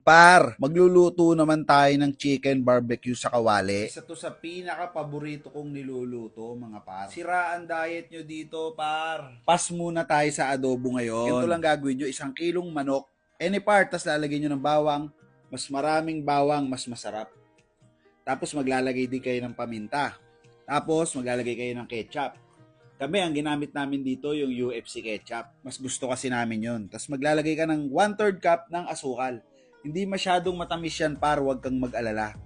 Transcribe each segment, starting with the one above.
Par, magluluto naman tayo ng chicken barbecue sa kawali. Isa to sa pinaka-paborito kong niluluto, mga par. Siraan diet nyo dito, par. Pas muna tayo sa adobo ngayon. Ganito lang gagawin nyo, 1 kilong manok. Any part, tas lalagyan nyo ng bawang. Mas maraming bawang, mas masarap. Tapos maglalagay din kayo ng paminta. Tapos maglalagay kayo ng ketchup. Kami, ang ginamit namin dito yung UFC ketchup. Mas gusto kasi namin yun. Tapos maglalagay ka ng 1/3 cup ng asukal. Hindi masyadong matamis yan, par, huwag kang mag-alala.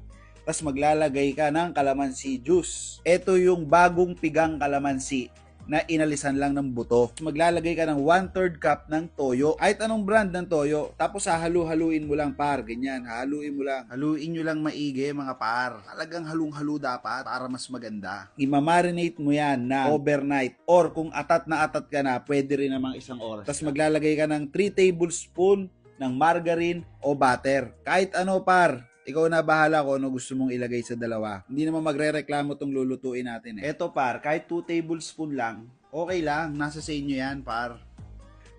Tapos maglalagay ka ng calamansi juice. Ito yung bagong pigang calamansi na inalisan lang ng buto. Maglalagay ka ng 1/3 cup ng toyo. Kahit anong brand ng toyo. Tapos hahalu-haluin mo lang, par. Ganyan, haluin mo lang. Haluin nyo lang maigi, mga par. Talagang halung-halo dapat para mas maganda. Imamarinate mo yan na overnight. Or kung atat na atat ka na, pwede rin namang 1 oras. Tapos maglalagay ka ng 3 tablespoon ng margarine o butter. Kahit ano, par. Ikaw na bahala kung ano gusto mong ilagay sa dalawa. Hindi naman magre-reklamo tong lulutuin natin eh. Eto, par, kahit 2 tablespoon lang, okay lang. Nasa sa inyo yan, par.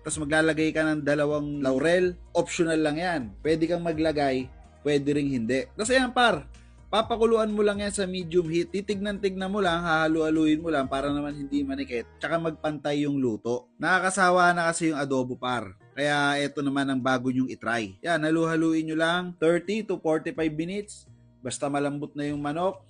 Tapos maglalagay ka ng 2 laurel. Optional lang yan. Pwede kang maglagay, pwede ring hindi. Kasi yan, par, papakuluan mo lang yan sa medium heat. Titignan-tignan mo lang, hahalu-haluin mo lang para naman hindi manikit. Tsaka magpantay yung luto. Nakakasawa na kasi yung adobo, par. Kaya ito naman ang bago nyong itry. Yan, halu-haluin nyo lang 30 to 45 minutes. Basta malambot na yung manok,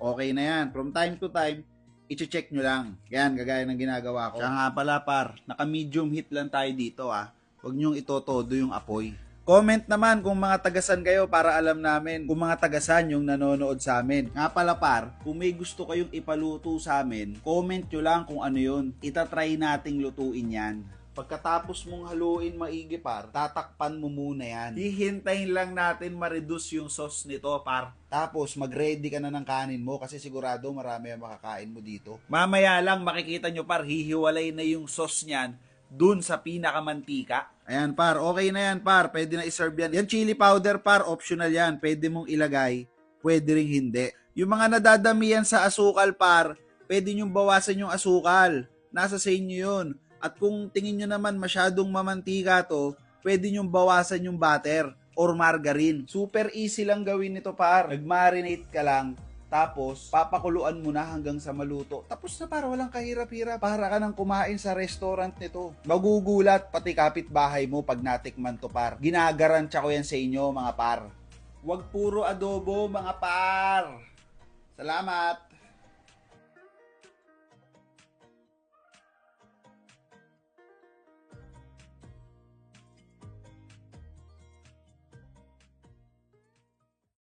okay na yan. From time to time, i-check nyo lang. Yan, kagaya ng ginagawa ko. Kaya nga pala, par, naka-medium heat lang tayo dito ah. Huwag nyong itotodo yung apoy. Comment naman kung mga tagasan kayo para alam namin kung mga tagasan yung nanonood sa amin. Nga pala, par, kung may gusto kayong ipaluto sa amin, comment nyo lang kung ano yun. Itatry nating lutuin yan. Pagkatapos mong haluin maigi, par, tatakpan mo muna yan. Hihintayin lang natin ma-reduce yung sauce nito, par. Tapos mag-ready ka na ng kanin mo kasi sigurado marami ang makakain mo dito. Mamaya lang makikita nyo, par, hihiwalay na yung sauce niyan dun sa pinakamantika. Ayan, par, okay na yan, par. Pwede na iserve yan. Yan chili powder, par, optional yan. Pwede mong ilagay, pwede ring hindi. Yung mga nadadamihan sa asukal, par, pwede nyong bawasan yung asukal. Nasa sa inyo yun. At kung tingin nyo naman masyadong mamantika to, pwede nyong bawasan yung butter or margarine. Super easy lang gawin nito, par. Nag-marinate ka lang, tapos papakuluan mo na hanggang sa maluto. Tapos na, par, walang kahirap-hirap. Para ka nang kumain sa restaurant nito. Magugulat pati kapitbahay mo pag natikman to, par. Ginagarantiya ko yan sa inyo, mga par. Huwag puro adobo, mga par. Salamat!